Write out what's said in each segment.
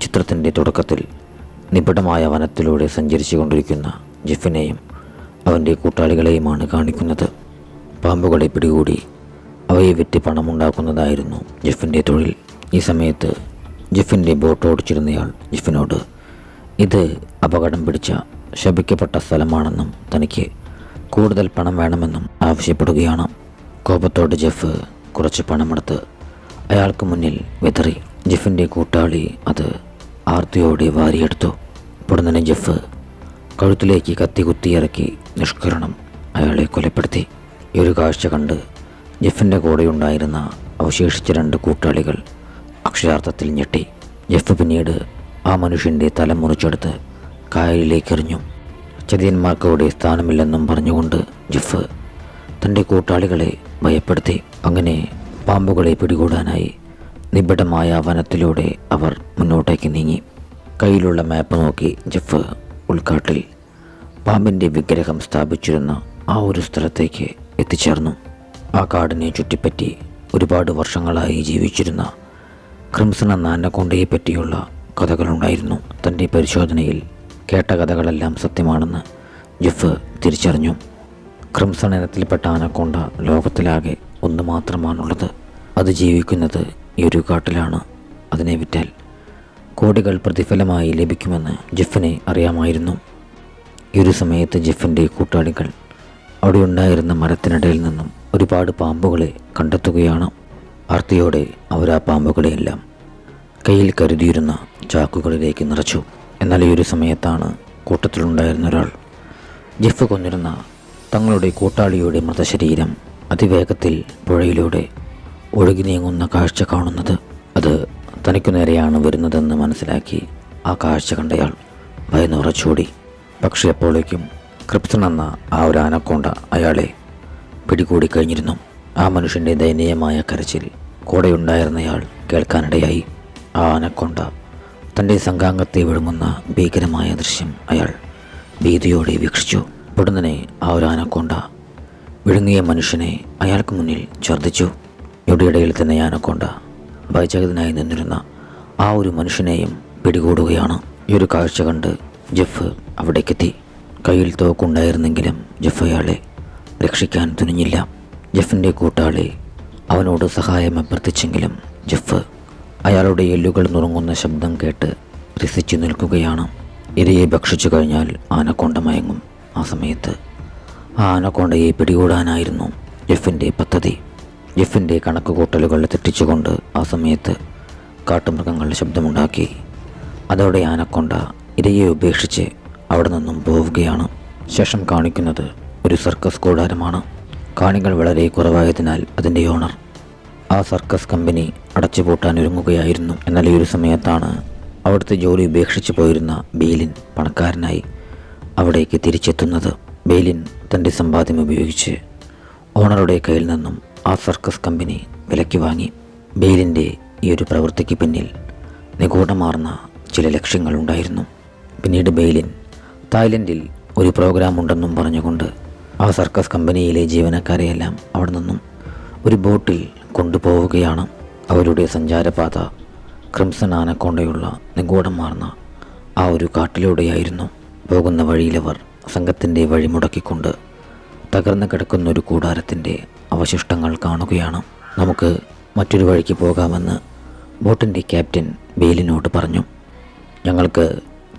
ചിത്രത്തിൻ്റെ തുടക്കത്തിൽ നിബിഡമായ വനത്തിലൂടെ സഞ്ചരിച്ചു കൊണ്ടിരിക്കുന്ന ജെഫിനെയും അവൻ്റെ കൂട്ടാളികളെയുമാണ് കാണിക്കുന്നത്. പാമ്പുകളെ പിടികൂടി അവയെ വിറ്റ് പണമുണ്ടാക്കുന്നതായിരുന്നു ജെഫിൻ്റെ തൊഴിൽ. ഈ സമയത്ത് ജെഫിൻ്റെ ബോട്ട് ഓടിച്ചിരുന്നയാൾ ജെഫിനോട് ഇത് അപകടം പിടിച്ച ശപിക്കപ്പെട്ട സ്ഥലമാണെന്നും തനിക്ക് കൂടുതൽ പണം വേണമെന്നും ആവശ്യപ്പെടുകയാണ്. കോപത്തോട് ജെഫ് കുറച്ച് പണമെടുത്ത് അയാൾക്ക് മുന്നിൽ വിതറി. ജെഫിൻ്റെ കൂട്ടാളി അത് ആർത്തിയോടെ വാരിയെടുത്തു. ഉടനെ ജെഫ് കഴുത്തിലേക്ക് കത്തി കുത്തിയിറക്കി നിഷ്കരണം അയാളെ കൊലപ്പെടുത്തി. ഈ ഒരു കാഴ്ച കണ്ട് ജെഫിൻ്റെ കൂടെയുണ്ടായിരുന്ന അവശേഷിച്ച 2 കൂട്ടാളികൾ അക്ഷരാർത്ഥത്തിൽ ഞെട്ടി. ജെഫ് പിന്നീട് ആ മനുഷ്യൻ്റെ തല മുറിച്ചെടുത്ത് കായലിലേക്ക് എറിഞ്ഞു. ചതിയന്മാർക്ക് അവിടെ സ്ഥാനമില്ലെന്നും പറഞ്ഞുകൊണ്ട് ജെഫ് തൻ്റെ കൂട്ടാളികളെ ഭയപ്പെടുത്തി. അങ്ങനെ പാമ്പുകളെ പിടികൂടാനായി നിബിഡമായ വനത്തിലൂടെ അവർ മുന്നോട്ടേക്ക് നീങ്ങി. കയ്യിലുള്ള മാപ്പ് നോക്കി ജെഫ് ഉൾക്കാട്ടിൽ പാമ്പിൻ്റെ വിഗ്രഹം സ്ഥാപിച്ചിരുന്ന ആ ഒരു സ്ഥലത്തേക്ക് എത്തിച്ചേർന്നു. ആ കാടിനെ ചുറ്റിപ്പറ്റി ഒരുപാട് വർഷങ്ങളായി ജീവിച്ചിരുന്ന ക്രിംസൺ എന്ന ആനക്കൊണ്ടയെ പറ്റിയുള്ള കഥകളുണ്ടായിരുന്നു. തൻ്റെ പരിശോധനയിൽ കേട്ട കഥകളെല്ലാം സത്യമാണെന്ന് ജെഫ് തിരിച്ചറിഞ്ഞു. ക്രിംസൺ ഇനത്തിൽപ്പെട്ട ആനക്കൊണ്ട ലോകത്തിലാകെ ഒന്ന് മാത്രമാണുള്ളത്. അത് ജീവിക്കുന്നത് ഈ ഒരു കാട്ടിലാണ്. അതിനെ വിറ്റാൽ കോടികൾ പ്രതിഫലമായി ലഭിക്കുമെന്ന് ജെഫിനെ അറിയാമായിരുന്നു. ഈ ഒരു സമയത്ത് ജെഫിൻ്റെ കൂട്ടാളികൾ അവിടെ ഉണ്ടായിരുന്ന മരത്തിനിടയിൽ നിന്നും ഒരുപാട് പാമ്പുകളെ കണ്ടെത്തുകയാണ്. ആർത്തിയോടെ അവർ ആ പാമ്പുകളെയെല്ലാം കയ്യിൽ കരുതിയിരുന്ന ചാക്കുകളിലേക്ക് നിറച്ചു. എന്നാൽ ഈ ഒരു സമയത്താണ് കൂട്ടത്തിലുണ്ടായിരുന്ന ഒരാൾ ജെഫ് കൊന്നിരുന്ന തങ്ങളുടെ കൂട്ടാളിയുടെ മൃതശരീരം അതിവേഗത്തിൽ പുഴയിലൂടെ ഒഴുകി നീങ്ങുന്ന കാഴ്ച കാണുന്നത്. അത് തനിക്കു നേരെയാണ് വരുന്നതെന്ന് മനസ്സിലാക്കി ആ കാഴ്ച കണ്ടയാൾ ഭയന്നുറച്ചോടി. പക്ഷേ അപ്പോഴേക്കും ക്രിപ്സൺ എന്ന ആ ഒരു ആനക്കൊണ്ട അയാളെ പിടികൂടി കഴിഞ്ഞിരുന്നു. ആ മനുഷ്യൻ്റെ ദയനീയമായ കരച്ചിൽ കൂടെയുണ്ടായിരുന്നയാൾ കേൾക്കാനിടയായി. ആ ആനക്കൊണ്ട തൻ്റെ സംഘാംഗത്തെ വിഴുങ്ങുന്ന ഭീകരമായ ദൃശ്യം അയാൾ ഭീതിയോടെ വീക്ഷിച്ചു. ഉടനെ ആ ഒരു ആനക്കൊണ്ട വിഴുങ്ങിയ മനുഷ്യനെ അയാൾക്ക് മുന്നിൽ ഛർദ്ദിച്ചു. ഇടയിൽ തന്നെ ആനക്കൊണ്ട ഭയചകിതനായി നിന്നിരുന്ന ആ ഒരു മനുഷ്യനെയും പിടികൂടുകയാണ്. ഈ ഒരു കാഴ്ച കണ്ട് ജെഫ് അവിടേക്കെത്തി. കയ്യിൽ തോക്കുണ്ടായിരുന്നെങ്കിലും ജെഫ് അയാളെ രക്ഷിക്കാൻ തുനിഞ്ഞില്ല. ജെഫിൻ്റെ കൂട്ടാളി അവനോട് സഹായം അഭ്യർത്ഥിച്ചെങ്കിലും ജെഫ് അയാളുടെ എല്ലുകൾ നുറുങ്ങുന്ന ശബ്ദം കേട്ട് രസിച്ചു നിൽക്കുകയാണ്. ഇരയെ ഭക്ഷിച്ചു കഴിഞ്ഞാൽ ആനക്കൊണ്ട മയങ്ങും. ആ സമയത്ത് ആ ആനക്കൊണ്ടയെ പിടികൂടാനായിരുന്നു ജെഫിൻ്റെ പദ്ധതി. ജെഫിൻ്റെ കണക്കുകൂട്ടലുകൾ തെറ്റിച്ചുകൊണ്ട് ആ സമയത്ത് കാട്ടുമൃഗങ്ങളുടെ ശബ്ദമുണ്ടാക്കി. അതോടെ ആനക്കൊണ്ട ഇരയെ ഉപേക്ഷിച്ച് അവിടെ നിന്നും പോവുകയാണ്. ശേഷം കാണിക്കുന്നത് ഒരു സർക്കസ് കൂടാരമാണ്. കാണികൾ വളരെ കുറവായതിനാൽ അതിൻ്റെ ഓണർ ആ സർക്കസ് കമ്പനി അടച്ചുപൂട്ടാനൊരുങ്ങുകയായിരുന്നു. എന്നാൽ ഈ ഒരു സമയത്താണ് അവിടുത്തെ ജോലി ഉപേക്ഷിച്ച് പോയിരുന്ന ബെയിലിൻ പണക്കാരനായി അവിടേക്ക് തിരിച്ചെത്തുന്നത്. ബെയിലിൻ തൻ്റെ സമ്പാദ്യം ഉപയോഗിച്ച് ഓണറുടെ കയ്യിൽ നിന്നും ആ സർക്കസ് കമ്പനി വിലയ്ക്ക് വാങ്ങി. ബെയിലിൻ്റെ ഈ ഒരു പ്രവൃത്തിക്ക് പിന്നിൽ നിഗൂഢമാർന്ന ചില ലക്ഷ്യങ്ങളുണ്ടായിരുന്നു. പിന്നീട് ബെയിലിൻ തായ്ലൻഡിൽ ഒരു പ്രോഗ്രാം ഉണ്ടെന്നും പറഞ്ഞുകൊണ്ട് ആ സർക്കസ് കമ്പനിയിലെ ജീവനക്കാരെയെല്ലാം അവിടെ നിന്നും ഒരു ബോട്ടിൽ കൊണ്ടുപോവുകയാണ്. അവരുടെ സഞ്ചാരപാത ക്രിംസൺ ആനക്കൊണ്ടയുള്ള നിഗൂഢമാർന്ന ആ ഒരു കാട്ടിലൂടെയായിരുന്നു. പോകുന്ന വഴിയിലവർ സംഘത്തിൻ്റെ വഴി മുടക്കിക്കൊണ്ട് തകർന്നു കിടക്കുന്ന ഒരു കൂടാരത്തിൻ്റെ അവശിഷ്ടങ്ങൾ കാണുകയാണ്. നമുക്ക് മറ്റൊരു വഴിക്ക് പോകാമെന്ന് ബോട്ടിൻ്റെ ക്യാപ്റ്റൻ ബെയിലിനോട് പറഞ്ഞു. ഞങ്ങൾക്ക്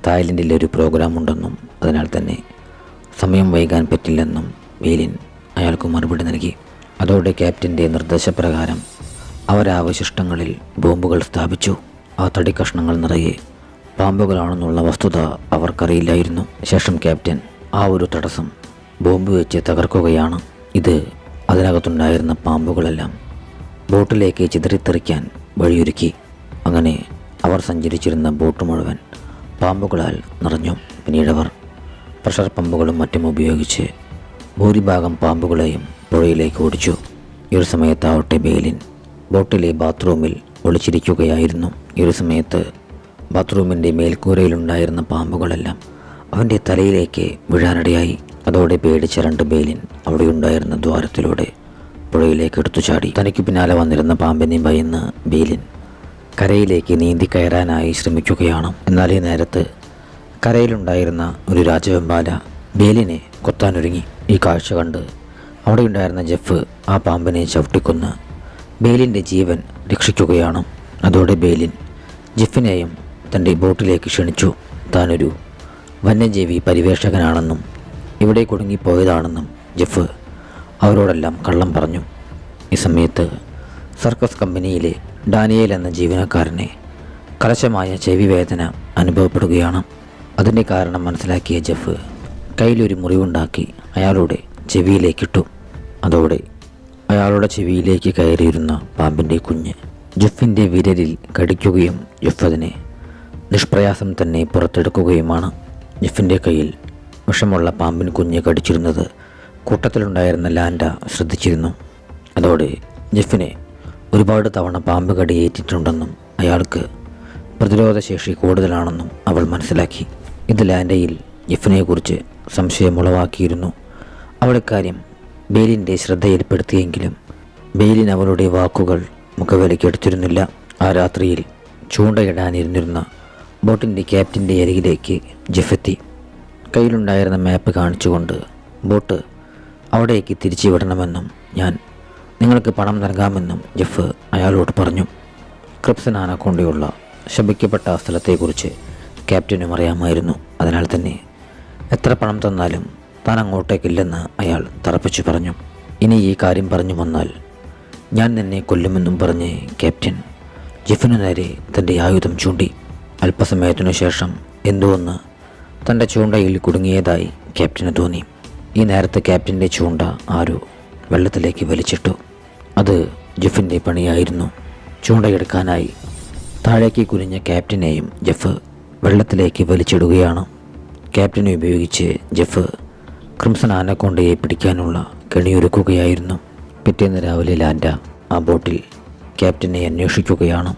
തായ്ലൻഡിൽ ഒരു പ്രോഗ്രാം ഉണ്ടെന്നും അതിനാൽ തന്നെ സമയം വൈകാൻ പറ്റില്ലെന്നും ബെയിലിൻ അയാൾക്ക് മറുപടി നൽകി. അതോടെ ക്യാപ്റ്റൻ്റെ നിർദ്ദേശപ്രകാരം അവരാവശിഷ്ടങ്ങളിൽ ബോംബുകൾ സ്ഥാപിച്ചു. ആ തടി കഷ്ണങ്ങൾ നിറയെ പാമ്പുകളാണെന്നുള്ള വസ്തുത അവർക്കറിയില്ലായിരുന്നു. ശേഷം ക്യാപ്റ്റൻ ആ ഒരു തടസ്സം ബോംബ് വെച്ച് തകർക്കുകയാണ്. ഇത് അതിനകത്തുണ്ടായിരുന്ന പാമ്പുകളെല്ലാം ബോട്ടിലേക്ക് ചിതറിത്തെറിക്കാൻ വഴിയൊരുക്കി. അങ്ങനെ അവർ സഞ്ചരിച്ചിരുന്ന ബോട്ട് മുഴുവൻ പാമ്പുകളാൽ നിറഞ്ഞു. പിന്നീടവർ പ്രഷർ പമ്പുകളും മറ്റും ഉപയോഗിച്ച് ഭൂരിഭാഗം പാമ്പുകളെയും പുഴയിലേക്ക് ഓടിച്ചു. ഈ ഒരു സമയത്താവട്ടെ ബെയിലിൻ ബോട്ടിലെ ബാത്റൂമിൽ ഒളിച്ചിരിക്കുകയായിരുന്നു. ഈ ഒരു സമയത്ത് ബാത്റൂമിൻ്റെ മേൽക്കൂരയിലുണ്ടായിരുന്ന പാമ്പുകളെല്ലാം അവൻ്റെ തലയിലേക്ക് വീഴാനിടയായി. അതോടെ പേടിച്ച 2 ബെയിലിൻ അവിടെയുണ്ടായിരുന്ന ദ്വാരത്തിലൂടെ പുഴയിലേക്ക് എടുത്തു ചാടി. തനിക്ക് പിന്നാലെ വന്നിരുന്ന പാമ്പിനെ ഭയന്ന് ബെയിലിൻ കരയിലേക്ക് നീന്തി കയറാനായി ശ്രമിക്കുകയാണ്. എന്നാൽ ഈ നേരത്ത് കരയിലുണ്ടായിരുന്ന ഒരു രാജവെമ്പാല ബേലിനെ കൊത്താനൊരുങ്ങി. ഈ കാഴ്ച കണ്ട് അവിടെയുണ്ടായിരുന്ന ജെഫ് ആ പാമ്പിനെ ചവിട്ടിക്കൊന്ന് ബേലിൻ്റെ ജീവൻ രക്ഷിക്കുകയാണ്. അതോടെ ബേലിൻ ജെഫിനെയും തൻ്റെ ബോട്ടിലേക്ക് ക്ഷണിച്ചു. താനൊരു വന്യജീവി പരിവേഷകനാണെന്നും ഇവിടെ കുടുങ്ങിപ്പോയതാണെന്നും ജെഫ് അവരോടെല്ലാം കള്ളം പറഞ്ഞു. ഈ സമയത്ത് സർക്കസ് കമ്പനിയിലെ ഡാനിയേൽ എന്ന ജീവനക്കാരനെ കലശമായ ചെവിവേദന അനുഭവപ്പെടുകയാണ്. അതിൻ്റെ കാരണം മനസ്സിലാക്കിയ ജെഫ് കയ്യിലൊരു മുറിവുണ്ടാക്കി അയാളുടെ ചെവിയിലേക്കിട്ടു. അതോടെ അയാളുടെ ചെവിയിലേക്ക് കയറിയിരുന്ന പാമ്പിൻ്റെ കുഞ്ഞ് ജെഫിൻ്റെ വിരലിൽ കടിക്കുകയും ജെഫ് അതിനെ നിഷ്പ്രയാസം തന്നെ പുറത്തെടുക്കുകയുമാണ്. ജെഫിൻ്റെ കയ്യിൽ വിഷമുള്ള പാമ്പിൻ കുഞ്ഞ് കടിച്ചിരുന്നത് കൂട്ടത്തിലുണ്ടായിരുന്ന ലാൻഡ ശ്രദ്ധിച്ചിരുന്നു. അതോടെ ജെഫിനെ ഒരുപാട് തവണ പാമ്പ് കടിയേറ്റിട്ടുണ്ടെന്നും അയാൾക്ക് പ്രതിരോധശേഷി കൂടുതലാണെന്നും അവൾ മനസ്സിലാക്കി. ഇത് ലാൻഡയിൽ ജെഫിനെക്കുറിച്ച് സംശയമുളവാക്കിയിരുന്നു. അവൾ ഇക്കാര്യം ബെയിലിൻ്റെ ശ്രദ്ധയിൽപ്പെടുത്തിയെങ്കിലും ബെയിലിൻ അവളുടെ വാക്കുകൾ മുഖവിലക്കെടുത്തിരുന്നില്ല. ആ രാത്രിയിൽ ചൂണ്ടയിടാനിരുന്നിരുന്ന ബോട്ടിൻ്റെ ക്യാപ്റ്റൻ്റെ അരികിലേക്ക് ജെഫ് എത്തി. കയ്യിലുണ്ടായിരുന്ന മാപ്പ് കാണിച്ചുകൊണ്ട് ബോട്ട് അവിടേക്ക് തിരിച്ചു വിടണമെന്നും ഞാൻ നിങ്ങൾക്ക് പണം നൽകാമെന്നും ജെഫ് അയാളോട് പറഞ്ഞു. ക്രിപ്സൺ ആനക്കൊണ്ടുള്ള ശപിക്കപ്പെട്ട ആ സ്ഥലത്തെക്കുറിച്ച് ക്യാപ്റ്റനും അറിയാമായിരുന്നു. അതിനാൽ തന്നെ എത്ര പണം തന്നാലും താൻ അങ്ങോട്ടേക്കില്ലെന്ന് അയാൾ തറപ്പിച്ചു പറഞ്ഞു. ഇനി ഈ കാര്യം പറഞ്ഞു വന്നാൽ ഞാൻ നിന്നെ കൊല്ലുമെന്നും പറഞ്ഞ് ക്യാപ്റ്റൻ ജെഫിനു നേരെ തൻ്റെ ആയുധം ചൂണ്ടി. അല്പസമയത്തിനു ശേഷം എന്തോന്ന് തൻ്റെ ചൂണ്ടയിൽ കുടുങ്ങിയതായി ക്യാപ്റ്റന് തോന്നി. ഈ നേരത്തെ ക്യാപ്റ്റൻ്റെ ചൂണ്ട ആരോ വെള്ളത്തിലേക്ക് വലിച്ചിട്ടു. അത് ജെഫിൻ്റെ പണിയായിരുന്നു. ചൂണ്ടയെടുക്കാനായി താഴേക്ക് കുനിഞ്ഞ ക്യാപ്റ്റനെയും ജെഫ് വെള്ളത്തിലേക്ക് വലിച്ചിടുകയാണ്. ക്യാപ്റ്റനെ ഉപയോഗിച്ച് ജെഫ് ക്രിംസൺ ആനക്കൊണ്ടയെ പിടിക്കാനുള്ള കെണിയൊരുക്കുകയായിരുന്നു. പിറ്റേന്ന് രാവിലെ ലാൻഡ ആ ബോട്ടിൽ ക്യാപ്റ്റനെ അന്വേഷിക്കുകയാണ്.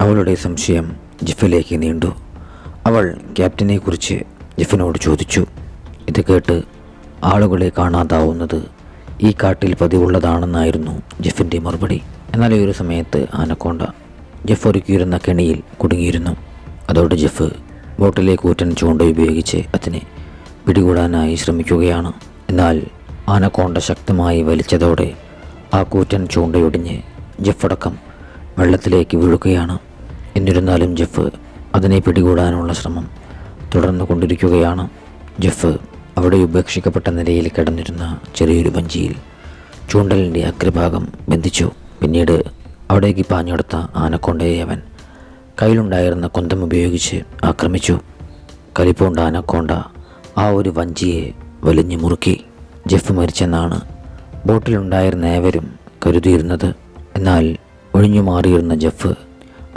അവളുടെ സംശയം ജെഫിലേക്ക് നീണ്ടു. അവൾ ക്യാപ്റ്റനെക്കുറിച്ച് ജെഫിനോട് ചോദിച്ചു. ഇത് കേട്ട് ആളുകളെ കാണാതാവുന്നത് ഈ കാട്ടിൽ പതിവുള്ളതാണെന്നായിരുന്നു ജെഫിൻ്റെ മറുപടി. എന്നാൽ ഈ ഒരു സമയത്ത് ആനക്കൊണ്ട ജെഫ് ഒരുക്കിയിരുന്ന കെണിയിൽ കുടുങ്ങിയിരുന്നു. അതോടെ ജെഫ് ബോട്ടിലെ കൂറ്റൻ ചൂണ്ട ഉപയോഗിച്ച് അതിനെ പിടികൂടാനായി ശ്രമിക്കുകയാണ്. എന്നാൽ ആനക്കൊണ്ട ശക്തമായി വലിച്ചതോടെ ആ കൂറ്റൻ ചൂണ്ടയൊടിഞ്ഞ് ജെഫടക്കം വെള്ളത്തിലേക്ക് വീഴുകയാണ്. എന്നിരുന്നാലും ജെഫ് അതിനെ പിടികൂടാനുള്ള ശ്രമം തുടർന്നു കൊണ്ടിരിക്കുകയാണ്. ജെഫ് അവിടെ ഉപേക്ഷിക്കപ്പെട്ട നിലയിൽ കിടന്നിരുന്ന ചെറിയൊരു വഞ്ചിയിൽ ചൂണ്ടലിൻ്റെ അഗ്രഭാഗം ബന്ധിച്ചു. പിന്നീട് അവിടേക്ക് പാഞ്ഞെടുത്ത ആനക്കൊണ്ടയെ അവൻ കയ്യിലുണ്ടായിരുന്ന കുന്തം ഉപയോഗിച്ച് ആക്രമിച്ചു. കലിപ്പൂണ്ട ആനക്കൊണ്ട ആ ഒരു വഞ്ചിയെ വലിഞ്ഞു മുറുക്കി. ജെഫ് മരിച്ചെന്നാണ് ബോട്ടിലുണ്ടായിരുന്ന ഏവരും കരുതിയിരുന്നത്. എന്നാൽ ഒഴിഞ്ഞു മാറിയിരുന്ന ജെഫ്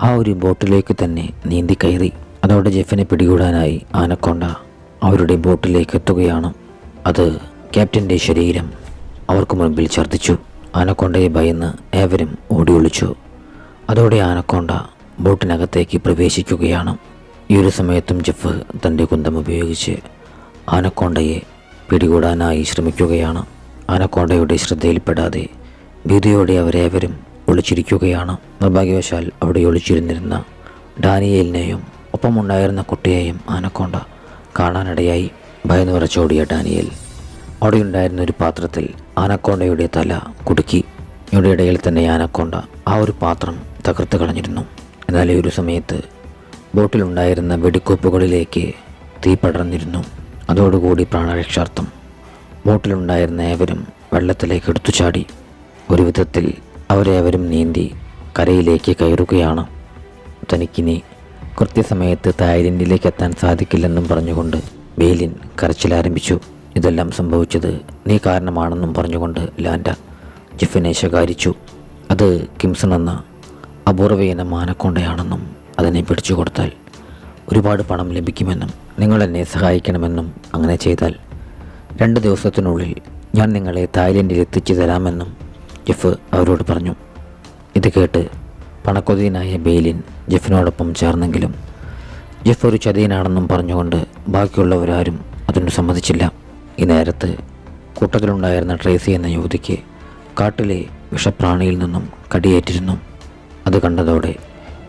ആ ഒരു ബോട്ടിലേക്ക് തന്നെ നീന്തി കയറി. അതോടെ ജെഫിനെ പിടികൂടാനായി ആനക്കൊണ്ട അവരുടെ ബോട്ടിലേക്ക് എത്തുകയാണ്. അത് ക്യാപ്റ്റൻ്റെ ശരീരം അവർക്ക് മുൻപിൽ ഛർദ്ദിച്ചു. ആനക്കൊണ്ടയെ ഭയന്ന് ഏവരും ഓടി ഒളിച്ചു. അതോടെ ആനക്കൊണ്ട ബോട്ടിനകത്തേക്ക് പ്രവേശിക്കുകയാണ്. ഈ ഒരു സമയത്തും ജെഫ് തൻ്റെ കുന്തം ഉപയോഗിച്ച് ആനക്കൊണ്ടയെ പിടികൂടാനായി ശ്രമിക്കുകയാണ്. ആനക്കൊണ്ടയുടെ ശ്രദ്ധയിൽപ്പെടാതെ ഭീതിയോടെ അവരേവരും ഒളിച്ചിരിക്കുകയാണ്. നിർഭാഗ്യവശാൽ അവിടെ ഒളിച്ചിരുന്നിരുന്ന ഡാനിയേലിനെയും ഒപ്പമുണ്ടായിരുന്ന കുട്ടിയെയും ആനക്കൊണ്ട കാണാനിടയായി. ഭയന്ന് വിറച്ചോടിയ ഡാനിയേൽ അവിടെയുണ്ടായിരുന്ന ഒരു പാത്രത്തിൽ ആനക്കൊണ്ടയുടെ തല കുടുക്കി. ഇവിടെ ഇടയിൽ തന്നെ ആനക്കൊണ്ട ആ ഒരു പാത്രം തകർത്ത് കളഞ്ഞിരുന്നു. എന്നാൽ ഈ ഒരു സമയത്ത് ബോട്ടിലുണ്ടായിരുന്ന വെടിക്കോപ്പുകളിലേക്ക് തീ പടർന്നിരുന്നു. അതോടുകൂടി പ്രാണരക്ഷാർത്ഥം ബോട്ടിലുണ്ടായിരുന്ന ഏവരും വെള്ളത്തിലേക്ക് എടുത്തു ചാടി. ഒരു വിധത്തിൽ അവരേവരും നീന്തി കരയിലേക്ക് കയറുകയാണ്. തനിക്കിനി കൃത്യസമയത്ത് തായ്ലൻഡിലേക്ക് എത്താൻ സാധിക്കില്ലെന്നും പറഞ്ഞുകൊണ്ട് ബെയിലിൻ കരച്ചിലാരംഭിച്ചു. ഇതെല്ലാം സംഭവിച്ചത് നീ കാരണമാണെന്നും പറഞ്ഞുകൊണ്ട് ലാൻഡ ജെഫിനെ ശകാരിച്ചു. അത് കിംസൺ എന്ന അപൂർവയിനം ആനക്കൊണ്ടയാണെന്നും അതിനെ പിടിച്ചു കൊടുത്താൽ ഒരുപാട് പണം ലഭിക്കുമെന്നും നിങ്ങൾ എന്നെ സഹായിക്കണമെന്നും അങ്ങനെ ചെയ്താൽ 2 ദിവസത്തിനുള്ളിൽ ഞാൻ നിങ്ങളെ തായ്ലൻഡിൽ എത്തിച്ചു തരാമെന്നും ജെഫ് അവരോട് പറഞ്ഞു. ഇത് കേട്ട് പണക്കൊതിയനായ ബെയിലിൻ ജെഫിനോടൊപ്പം ചേർന്നെങ്കിലും ജെഫ് ഒരു ചതിയനാണെന്നും പറഞ്ഞുകൊണ്ട് ബാക്കിയുള്ളവരാരും അതിന് സമ്മതിച്ചില്ല. ഈ നേരത്ത് കൂട്ടത്തിലുണ്ടായിരുന്ന ട്രേസി എന്ന യുവതിക്ക് കാട്ടിലെ വിഷപ്രാണിയിൽ നിന്നും കടിയേറ്റിരുന്നു. അത് കണ്ടതോടെ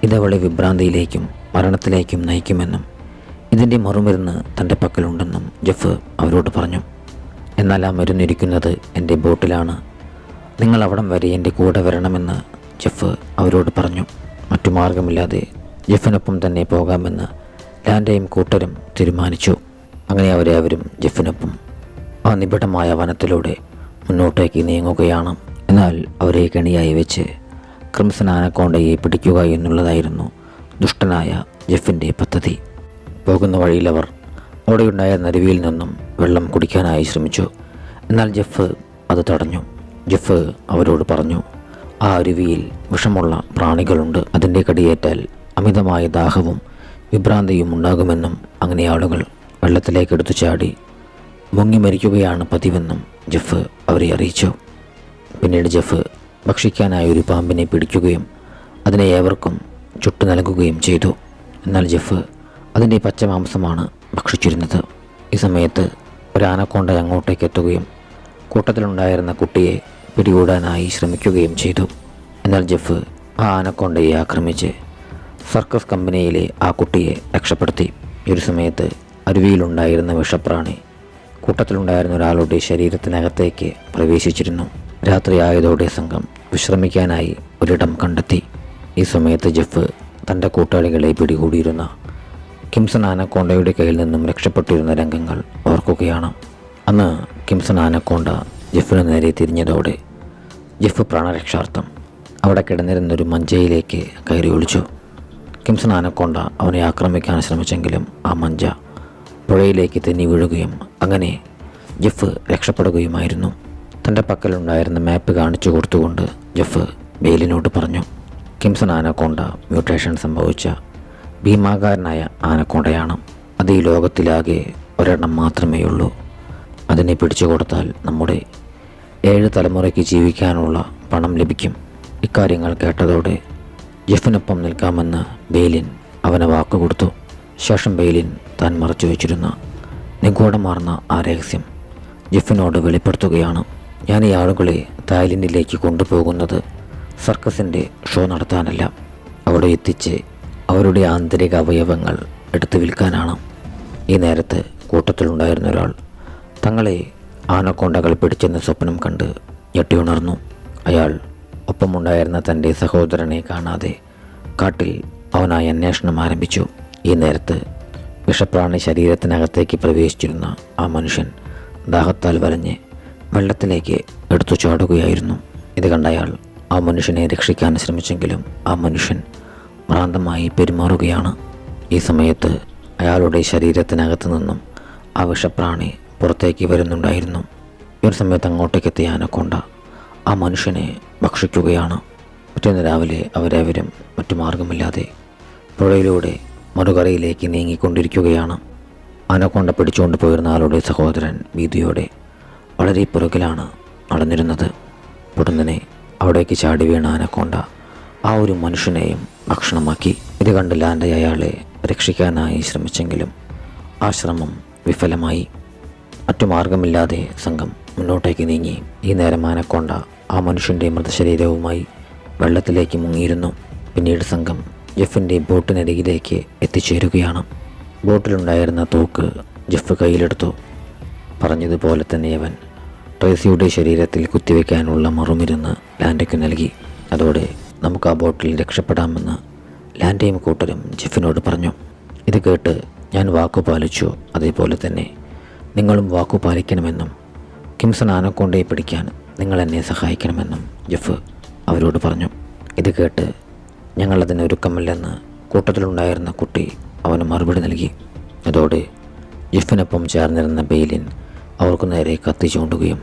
ഇതവളെ വിഭ്രാന്തിയിലേക്കും മരണത്തിലേക്കും നയിക്കുമെന്നും ഇതിൻ്റെ മറുമരുന്ന് തൻ്റെ പക്കലുണ്ടെന്നും ജെഫ് അവരോട് പറഞ്ഞു. എന്നാൽ ആ മരുന്നിരിക്കുന്നത് എൻ്റെ ബോട്ടിലാണ്. നിങ്ങൾ അവിടം വരെ എൻ്റെ കൂടെ വരണമെന്ന് ജെഫ് അവരോട് പറഞ്ഞു. മറ്റു മാർഗമില്ലാതെ ജെഫിനൊപ്പം തന്നെ പോകാമെന്ന് ലാൻഡയും കൂട്ടരും തീരുമാനിച്ചു. അങ്ങനെ അവരും ജെഫിനൊപ്പം ആ നിബിഡമായ വനത്തിലൂടെ മുന്നോട്ടേക്ക് നീങ്ങുകയാണ്. എന്നാൽ അവരെ കെണിയായി വെച്ച് ക്രിംസൺ ആനക്കോണ്ടയെ പിടിക്കുക എന്നുള്ളതായിരുന്നു ദുഷ്ടനായ ജെഫിൻ്റെ പദ്ധതി. പോകുന്ന വഴിയിൽ അവർ അവിടെയുണ്ടായിരുന്ന അരുവിയിൽ നിന്നും വെള്ളം കുടിക്കാനായി ശ്രമിച്ചു. എന്നാൽ ജെഫ് അത് തടഞ്ഞു. ജെഫ് അവരോട് പറഞ്ഞു, ആ അരുവിയിൽ വിഷമുള്ള പ്രാണികളുണ്ട്. അതിൻ്റെ കടിയേറ്റാൽ അമിതമായ ദാഹവും വിഭ്രാന്തിയും ഉണ്ടാകുമെന്നും അങ്ങനെ ആളുകൾ വെള്ളത്തിലേക്ക് എടുത്തു ചാടി മുങ്ങി മരിക്കുകയാണ് പതിവെന്നും ജെഫ് അവരെ അറിയിച്ചു. പിന്നീട് ജെഫ് ഭക്ഷിക്കാനായി ഒരു പാമ്പിനെ പിടിക്കുകയും അതിനെ ഏവർക്കും ചുട്ടു നൽകുകയും ചെയ്തു. എന്നാൽ ജെഫ് അതിൻ്റെ പച്ചമാംസമാണ് ഭക്ഷിച്ചിരുന്നത്. ഈ സമയത്ത് ഒരു ആനക്കോണ്ട അങ്ങോട്ടേക്ക് എത്തുകയും കൂട്ടത്തിലുണ്ടായിരുന്ന കുട്ടിയെ പിടികൂടാനായി ശ്രമിക്കുകയും ചെയ്തു. എന്നാൽ ജെഫ് ആ ആനക്കോണ്ടയെ ആക്രമിച്ച് സർക്കസ് കമ്പനിയിലെ ആ കുട്ടിയെ രക്ഷപ്പെടുത്തി. ഈ ഒരു സമയത്ത് അരുവിയിലുണ്ടായിരുന്ന വിഷപ്രാണി കൂട്ടത്തിലുണ്ടായിരുന്ന ഒരാളുടെ ശരീരത്തിനകത്തേക്ക് പ്രവേശിച്ചിരുന്നു. രാത്രിയായതോടെ സംഘം വിശ്രമിക്കാനായി ഒരിടം കണ്ടെത്തി. ഈ സമയത്ത് ജെഫ് തൻ്റെ കൂട്ടാളികളെ പിടികൂടിയിരുന്ന ക്രിംസൺ ആനക്കോണ്ടയുടെ കയ്യിൽ നിന്നും രക്ഷപ്പെട്ടിരുന്ന രംഗങ്ങൾ ഓർക്കുകയാണ്. അന്ന് ക്രിംസൺ ആനക്കോണ്ട ജെഫിന് നേരെ തിരിഞ്ഞതോടെ ജെഫ് പ്രാണരക്ഷാർത്ഥം അവിടെ കിടന്നിരുന്നൊരു മഞ്ചയിലേക്ക് കയറി ഒളിച്ചു. ക്രിംസൺ ആനക്കോണ്ട അവനെ ആക്രമിക്കാൻ ശ്രമിച്ചെങ്കിലും ആ മഞ്ച പുഴയിലേക്ക് തെന്നി വീഴുകയും അങ്ങനെ ജെഫ് രക്ഷപ്പെടുകയുമായിരുന്നു. തൻ്റെ പക്കലുണ്ടായിരുന്ന മാപ്പ് കാണിച്ചു കൊടുത്തുകൊണ്ട് ജെഫ് ബെയിലിനോട് പറഞ്ഞു, ക്രിംസൺ ആനക്കോണ്ട മ്യൂട്ടേഷൻ സംഭവിച്ച ഭീമാകാരനായ ആനക്കോണ്ടയാണ്. അത് ഈ ലോകത്തിലാകെ ഒരെണ്ണം മാത്രമേ ഉള്ളൂ. അതിനെ പിടിച്ചു കൊടുത്താൽ നമ്മുടെ 7 തലമുറയ്ക്ക് ജീവിക്കാനുള്ള പണം ലഭിക്കും. ഇക്കാര്യങ്ങൾ കേട്ടതോടെ ജെഫിനൊപ്പം നിൽക്കാമെന്ന് ബെയിലിൻ അവന് വാക്കുകൊടുത്തു. ശേഷം ബെയിലിൻ താൻ മറച്ചു വച്ചിരുന്ന നിഗൂഢമാർന്ന ആ രഹസ്യം ജെഫിനോട് വെളിപ്പെടുത്തുകയാണ്. ഞാൻ ഈ ആളുകളെ തായ്ലൻഡിലേക്ക് കൊണ്ടുപോകുന്നത് സർക്കസിൻ്റെ ഷോ നടത്താനല്ല, അവിടെ എത്തിച്ച് അവരുടെ ആന്തരിക അവയവങ്ങൾ എടുത്തു വിൽക്കാനാണ്. ഈ നേരത്ത് കൂട്ടത്തിലുണ്ടായിരുന്ന ഒരാൾ തങ്ങളെ ആനക്കോണ്ടകൾ പിടിച്ചെന്ന സ്വപ്നം കണ്ട് ഞെട്ടിയുണർന്നു. അയാൾ ഒപ്പമുണ്ടായിരുന്ന തൻ്റെ സഹോദരനെ കാണാതെ കാട്ടിൽ അവനായി അന്വേഷണം ആരംഭിച്ചു. ഈ നേരത്ത് വിഷപ്രാണി ശരീരത്തിനകത്തേക്ക് പ്രവേശിച്ചിരുന്ന ആ മനുഷ്യൻ ദാഹത്താൽ വലഞ്ഞ് വെള്ളത്തിലേക്ക് എടുത്തു ചാടുകയായിരുന്നു. ഇത് കണ്ട അയാൾ ആ മനുഷ്യനെ രക്ഷിക്കാൻ ശ്രമിച്ചെങ്കിലും ആ മനുഷ്യൻ ഭ്രാന്തമായി പെരുമാറുകയാണ്. ഈ സമയത്ത് അയാളുടെ ശരീരത്തിനകത്ത് നിന്നും ആ വിഷപ്രാണി പുറത്തേക്ക് വരുന്നുണ്ടായിരുന്നു. ഈ ഒരു സമയത്ത് അങ്ങോട്ടേക്കെത്തിയ ആനക്കോണ്ട ആ മനുഷ്യനെ ഭക്ഷിക്കുകയാണ്. പിറ്റേന്ന് രാവിലെ അവരും മറ്റു മാർഗമില്ലാതെ പുഴയിലൂടെ മറുകരയിലേക്ക് നീങ്ങിക്കൊണ്ടിരിക്കുകയാണ്. ആനക്കോണ്ട പിടിച്ചുകൊണ്ട് പോയിരുന്ന ആളുടെ സഹോദരൻ ഭീതിയോടെ വളരെ പുറകിലാണ് നടന്നിരുന്നത്. പൊടുന്നനെ അവിടേക്ക് ചാടി വീണ ആനക്കോണ്ട ആ ഒരു മനുഷ്യനെയും ഭക്ഷണമാക്കി. ഇത് കണ്ട് ലാൻഡ അയാളെ രക്ഷിക്കാനായി ശ്രമിച്ചെങ്കിലും ആ ശ്രമം വിഫലമായി. മറ്റു മാർഗമില്ലാതെ സംഘം മുന്നോട്ടേക്ക് നീങ്ങി. ഈ നേരം ആനക്കോണ്ട ആ മനുഷ്യൻ്റെ മൃതശരീരവുമായി വെള്ളത്തിലേക്ക് മുങ്ങിയിരുന്നു. പിന്നീട് സംഘം ജെഫിൻ്റെ ബോട്ടിനരികിലേക്ക് എത്തിച്ചേരുകയാണ്. ബോട്ടിലുണ്ടായിരുന്ന തോക്ക് ജെഫ് കയ്യിലെടുത്തു. പറഞ്ഞതുപോലെ തന്നെ അവൻ ട്രേസിയുടെ ശരീരത്തിൽ കുത്തിവെക്കാനുള്ള മറുമരുന്ന് ലാൻഡയ്ക്ക് നൽകി. അതോടെ നമുക്ക് ആ ബോട്ടിൽ രക്ഷപ്പെടാമെന്ന് ലാൻഡയും കൂട്ടരും ജെഫിനോട് പറഞ്ഞു. ഇത് കേട്ട് ഞാൻ വാക്കു പാലിച്ചു, അതേപോലെ തന്നെ നിങ്ങളും വാക്കു പാലിക്കണമെന്നും ക്രിംസൺ ആനക്കോണ്ടയെ പിടിക്കാൻ നിങ്ങൾ എന്നെ സഹായിക്കണമെന്നും ജെഫ് അവരോട് പറഞ്ഞു. ഇത് കേട്ട് ഞങ്ങളതിന് ഒരുക്കമില്ലെന്ന് കൂട്ടത്തിലുണ്ടായിരുന്ന കുട്ടി അവന് മറുപടി നൽകി. അതോടെ ജെഫിനൊപ്പം ചേർന്നിരുന്ന ബെയിലിൻ അവർക്ക് നേരെ കത്തി ചൂണ്ടുകയും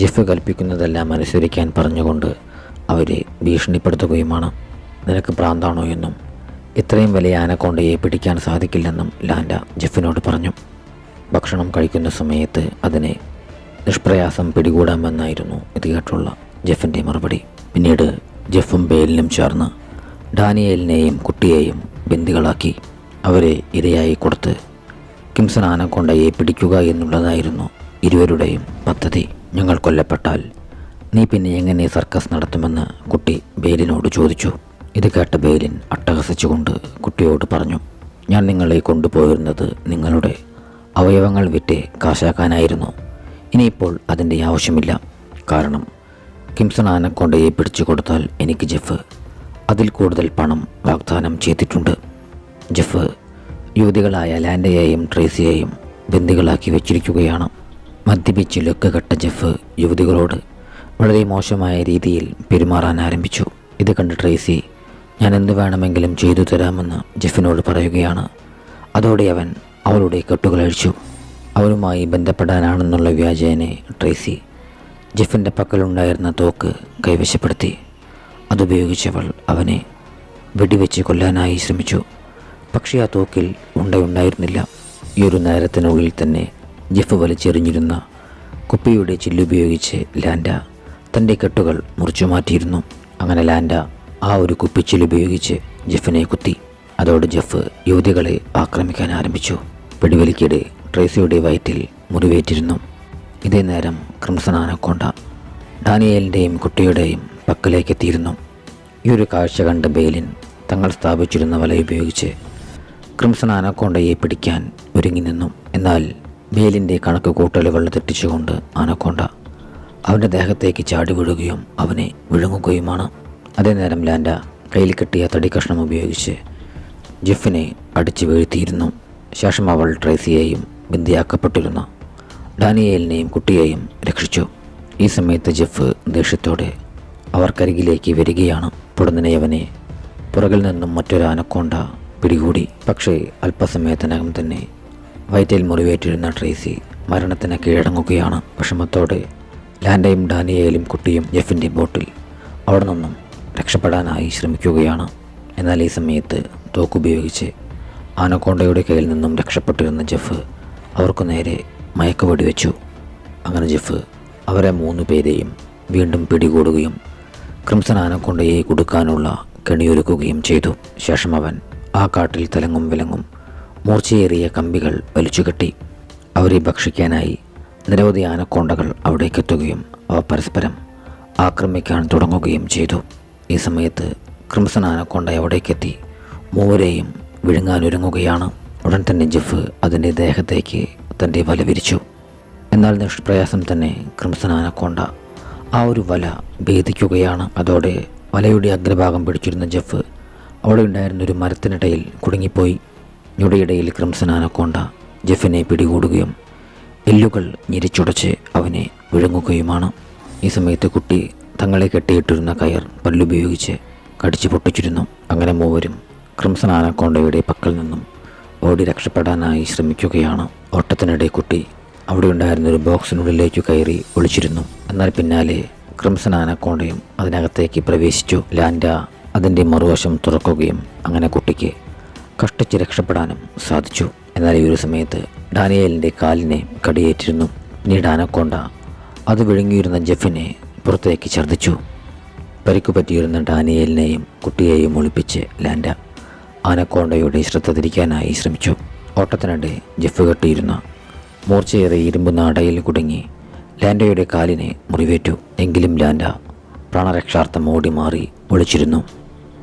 ജെഫ് കൽപ്പിക്കുന്നതെല്ലാം അനുസരിക്കാൻ പറഞ്ഞുകൊണ്ട് അവരെ ഭീഷണിപ്പെടുത്തുകയുമാണ്. നിനക്ക് ഭ്രാന്താണോ എന്നും ഇത്രയും വലിയ ആനക്കോണ്ടയെ പിടിക്കാൻ സാധിക്കില്ലെന്നും ലാൻഡ ജെഫിനോട് പറഞ്ഞു. ഭക്ഷണം കഴിക്കുന്ന സമയത്ത് അതിനെ നിഷ്പ്രയാസം പിടികൂടാമെന്നായിരുന്നു ഇത് കേട്ടുള്ള ജെഫിൻ്റെ മറുപടി. പിന്നീട് ജെഫും ബെയിലിനും ചേർന്ന് ഡാനിയേലിനെയും കുട്ടിയെയും ബന്ദികളാക്കി. അവരെ ഇരയായി കൊടുത്ത് ക്രിംസൺ ആനക്കോണ്ടയെ പിടിക്കുക എന്നുള്ളതായിരുന്നു ഇരുവരുടെയും പദ്ധതി. ഞങ്ങൾ കൊല്ലപ്പെട്ടാൽ നീ പിന്നെ എങ്ങനെ സർക്കസ് നടത്തുമെന്ന് കുട്ടി ബെയിലിനോട് ചോദിച്ചു. ഇത് കേട്ട ബെയിലിൻ അട്ടഹസിച്ചുകൊണ്ട് കുട്ടിയോട് പറഞ്ഞു, ഞാൻ നിങ്ങളെ കൊണ്ടുപോയിരുന്നത് നിങ്ങളുടെ അവയവങ്ങൾ വിറ്റ് കാശാക്കാനായിരുന്നു. ഇനിയിപ്പോൾ അതിൻ്റെ ആവശ്യമില്ല. കാരണം കിംസൺ ആനക്കൊണ്ടയെ പിടിച്ചു കൊടുത്താൽ എനിക്ക് ജെഫ് അതിൽ കൂടുതൽ പണം വാഗ്ദാനം ചെയ്തിട്ടുണ്ട്. ജെഫ് യുവതികളായ ലാൻഡയെയും ട്രേസിയെയും ബന്ദികളാക്കി വെച്ചിരിക്കുകയാണ്. മദ്യപിച്ച് ലൊക്കുകെട്ട ജെഫ് യുവതികളോട് വളരെ മോശമായ രീതിയിൽ പെരുമാറാൻ ആരംഭിച്ചു. ഇത് കണ്ട് ട്രേസി ഞാൻ എന്ത് വേണമെങ്കിലും ചെയ്തു തരാമെന്ന് ജെഫിനോട് പറയുകയാണ്. അതോടെ അവൻ അവളുടെ കെട്ടുകളഴിച്ചു. അവനുമായി ബന്ധപ്പെടാനാണെന്നുള്ള വ്യാജേനെ ട്രേസി ജെഫിൻ്റെ പക്കലുണ്ടായിരുന്ന തോക്ക് കൈവശപ്പെടുത്തി. അതുപയോഗിച്ചവൾ അവനെ വെടിവെച്ച് കൊല്ലാനായി ശ്രമിച്ചു. പക്ഷേ ആ തോക്കിൽ ഉണ്ടയുണ്ടായിരുന്നില്ല. ഈ ഒരു നേരത്തിനുള്ളിൽ തന്നെ ജെഫ് വലിച്ചെറിഞ്ഞിരുന്ന കുപ്പിയുടെ ചില്ലുപയോഗിച്ച് ലാൻഡ തൻ്റെ കെട്ടുകൾ മുറിച്ചു മാറ്റിയിരുന്നു. അങ്ങനെ ലാൻഡ ആ ഒരു കുപ്പിച്ചില്ലുപയോഗിച്ച് ജെഫിനെ കുത്തി. അതോടെ ജെഫ് യുവതികളെ ആക്രമിക്കാൻ ആരംഭിച്ചു. വെടിവലിക്കിടെ ട്രേസിയുടെ വയറ്റിൽ മുറിവേറ്റിരുന്നു. ഇതേ നേരം ക്രിംസൺ ആനക്കൊണ്ട ഡാനിയേലിൻ്റെയും കുട്ടിയുടെയും പക്കലേക്കെത്തിയിരുന്നു. ഈ ഒരു കാഴ്ച കണ്ട ബെയിലിൻ തങ്ങൾ സ്ഥാപിച്ചിരുന്ന വലയുപയോഗിച്ച് ക്രിംസൺ ആനക്കൊണ്ടയെ പിടിക്കാൻ ഒരുങ്ങി നിന്നു. എന്നാൽ ബെയിലിൻ്റെ കണക്ക് കൂട്ടലുകൾ തെറ്റിച്ചുകൊണ്ട് ആനക്കൊണ്ട അവൻ്റെ ദേഹത്തേക്ക് ചാടി വീഴുകയും അവനെ വിഴുങ്ങുകയുമാണ്. അതേ നേരം ലാൻഡ കയ്യിൽ കെട്ടിയ തടി കഷ്ണം ഉപയോഗിച്ച് ജെഫിനെ അടിച്ചു വീഴ്ത്തിയിരുന്നു. ശേഷം അവൾ ട്രേസിയെയും ബന്ദിയാക്കപ്പെട്ടിരുന്ന ഡാനിയേലിനെയും കുട്ടിയെയും രക്ഷിച്ചു. ഈ സമയത്ത് ജെഫ് ദേഷ്യത്തോടെ അവർക്കരികിലേക്ക് വരികയാണ്. പൊടുന്നനെ അവനെ പുറകിൽ നിന്നും മറ്റൊരു ആനക്കൊണ്ട പിടികൂടി. പക്ഷേ അല്പസമയത്തിനകം തന്നെ വയറ്റിൽ മുറിവേറ്റിരുന്ന ട്രേസി മരണത്തിന് കീഴടങ്ങുകയാണ്. വിഷമത്തോടെ ലാൻഡയും ഡാനിയേലും കുട്ടിയും ജെഫിൻ്റെ ബോട്ടിൽ അവിടെ നിന്നും രക്ഷപ്പെടാനായി ശ്രമിക്കുകയാണ്. എന്നാൽ ഈ സമയത്ത് തോക്കുപയോഗിച്ച് ആനക്കൊണ്ടയുടെ കയ്യിൽ നിന്നും രക്ഷപ്പെട്ടിരുന്ന ജെഫ് അവർക്ക് നേരെ മയക്കുവെടി വെച്ചു. അങ്ങനെ ജെഫ് അവരെ 3 പേരെയും വീണ്ടും പിടികൂടുകയും ക്രിംസൺ ആനക്കൊണ്ടയെ കൊടുക്കാനുള്ള കെണിയൊരുക്കുകയും ചെയ്തു. ശേഷം അവൻ ആ കാട്ടിൽ തലങ്ങും വിലങ്ങും മൂർച്ചയേറിയ കമ്പികൾ വലിച്ചുകെട്ടി. അവരെ ഭക്ഷിക്കാനായി നിരവധി ആനക്കൊണ്ടകൾ അവിടേക്കെത്തുകയും അവ പരസ്പരം ആക്രമിക്കാൻ തുടങ്ങുകയും ചെയ്തു. ഈ സമയത്ത് ക്രിംസൺ ആനക്കൊണ്ട അവിടേക്കെത്തി മൂവരെയും വിഴുങ്ങാനൊരുങ്ങുകയാണ്. ഉടൻ തന്നെ ജെഫ് അതിൻ്റെ ദേഹത്തേക്ക് തൻ്റെ വല വിരിച്ചു. എന്നാൽ നിഷ്പ്രയാസം തന്നെ ക്രിംസൺ ആനക്കൊണ്ട ആ ഒരു വല ഭേദിക്കുകയാണ്. അതോടെ വലയുടെ അഗ്രഭാഗം പിടിച്ചിരുന്ന ജെഫ് അവിടെ ഉണ്ടായിരുന്നൊരു മരത്തിനിടയിൽ കുടുങ്ങിപ്പോയി. ഞൊടിയിടയിൽ ക്രിംസൺ ആനക്കൊണ്ട ജെഫിനെ പിടികൂടുകയും എല്ലുകൾ ഞെരിച്ചുടച്ച് അവനെ വിഴുങ്ങുകയുമാണ്. ഈ സമയത്ത് കുട്ടി തങ്ങളെ കെട്ടിയിട്ടിരുന്ന കയർ പല്ലുപയോഗിച്ച് കടിച്ചു പൊട്ടിച്ചിരുന്നു. അങ്ങനെ മൂവരും ക്രിംസൺ ആനക്കൊണ്ടയുടെ പക്കൽ നിന്നും ഓടി രക്ഷപ്പെടാനായി ശ്രമിക്കുകയാണ്. ഓട്ടത്തിനിടെ കുട്ടി അവിടെ ഉണ്ടായിരുന്നൊരു ബോക്സിനുള്ളിലേക്ക് കയറി ഒളിച്ചിരുന്നു. എന്നാൽ പിന്നാലെ ക്രിംസൺ ആനക്കൊണ്ടയും അതിനകത്തേക്ക് പ്രവേശിച്ചു. ലാൻഡ അതിൻ്റെ മറുവശം തുറക്കുകയും അങ്ങനെ കുട്ടിക്ക് കഷ്ടിച്ച് രക്ഷപ്പെടാനും സാധിച്ചു. എന്നാൽ ഈ ഒരു സമയത്ത് ഡാനിയേലിൻ്റെ കാലിനെ കടിയേറ്റിരുന്നു. പിന്നീട് ആനക്കൊണ്ട അത് വിഴുങ്ങിയിരുന്ന ജെഫിനെ പുറത്തേക്ക് ഛർദ്ദിച്ചു. പരിക്കു പറ്റിയിരുന്ന ഡാനിയേലിനെയും കുട്ടിയെയും ഒളിപ്പിച്ച് ലാൻഡ ആനക്കൊണ്ടയുടെ ശ്രദ്ധ തിരിക്കാനായി ശ്രമിച്ചു. ഓട്ടത്തിനിടെ ജെഫ് കെട്ടിയിരുന്ന മൂർച്ചയേറെ ഇരുമ്പ് നാടയിൽ കുടുങ്ങി ലാൻഡയുടെ കാലിനെ മുറിവേറ്റു. എങ്കിലും ലാൻഡ പ്രാണരക്ഷാർത്ഥം ഓടി മാറി ഒളിച്ചിരുന്നു.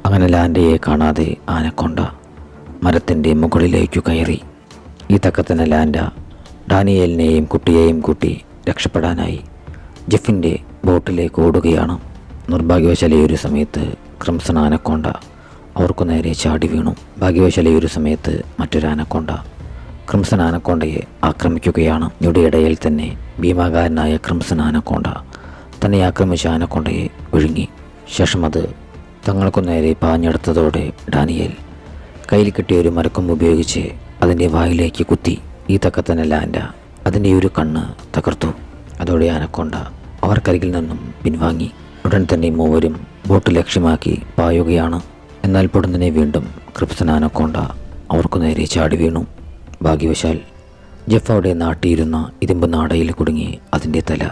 അങ്ങനെ ലാൻഡയെ കാണാതെ ആനക്കൊണ്ട മരത്തിൻ്റെ മുകളിലേക്കു കയറി. ഈ തക്കത്തിന് ലാൻഡ ഡാനിയേലിനെയും കുട്ടിയെയും കൂട്ടി രക്ഷപ്പെടാനായി ജെഫിൻ്റെ ബോട്ടിലേക്ക് ഓടുകയാണ്. നിർഭാഗ്യവശാലെ ഒരു സമയത്ത് ക്രിംസൺ ആനക്കൊണ്ട അവർക്കു നേരെ ചാടി വീണു. ഭാഗ്യവശാലെ സമയത്ത് മറ്റൊരു ആനക്കൊണ്ട ക്രിംസൺ ആനക്കൊണ്ടയെ ആക്രമിക്കുകയാണ്. ഞൊടിയിടയിൽ തന്നെ ഭീമാകാരനായ ക്രിംസൺ ആനക്കൊണ്ട തന്നെ ആക്രമിച്ച ആനക്കൊണ്ടയെ വിഴുങ്ങി. ശേഷം അത് തങ്ങൾക്കു നേരെ പാഞ്ഞെടുത്തതോടെ ഡാനിയേൽ കയ്യിൽ കിട്ടിയ ഒരു മരക്കൊമ്പ് ഉപയോഗിച്ച് അതിൻ്റെ വായിലേക്ക് കുത്തി. ഈ തക്കത്തന്നെ ലാൻഡ അതിൻ്റെ ഒരു കണ്ണ് തകർത്തു. അതോടെ ആനക്കൊണ്ട അവർക്കരികിൽ നിന്നും പിൻവാങ്ങി. ഉടൻ തന്നെ മൂവരും ബോട്ട് ലക്ഷ്യമാക്കി പായുകയാണ്. എന്നാൽ പൊടുന്നനെ വീണ്ടും ക്രിംസൺ ആനക്കൊണ്ട അവർക്കു നേരെ ചാടി വീണു. ഭാഗ്യവശാൽ ജെഫ് അവിടെ നാട്ടിയിരുന്ന ഇരുമ്പ് നാടയിൽ കുടുങ്ങി അതിൻ്റെ തല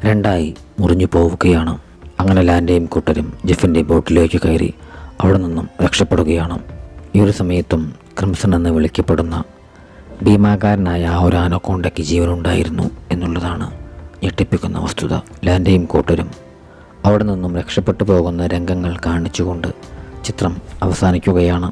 2ആയി മുറിഞ്ഞു പോവുകയാണ്. അങ്ങനെ ലാൻഡയും കൂട്ടരും ജെഫിൻ്റെ ബോട്ടിലേക്ക് കയറി അവിടെ നിന്നും രക്ഷപ്പെടുകയാണ്. ഈ ഒരു സമയത്തും ക്രിംസൺ എന്ന് വിളിക്കപ്പെടുന്ന ഭീമാകാരനായ ആ ഒരു ആനക്കൊണ്ടയ്ക്ക് ജീവനുണ്ടായിരുന്നു എന്നുള്ളതാണ് ഞെട്ടിപ്പിക്കുന്ന വസ്തുത. ലാൻഡയും കൂട്ടരും അവിടെ നിന്നും രക്ഷപ്പെട്ടു പോകുന്ന രംഗങ്ങൾ കാണിച്ചുകൊണ്ട് ചിത്രം അവസാനിക്കുകയാണ്.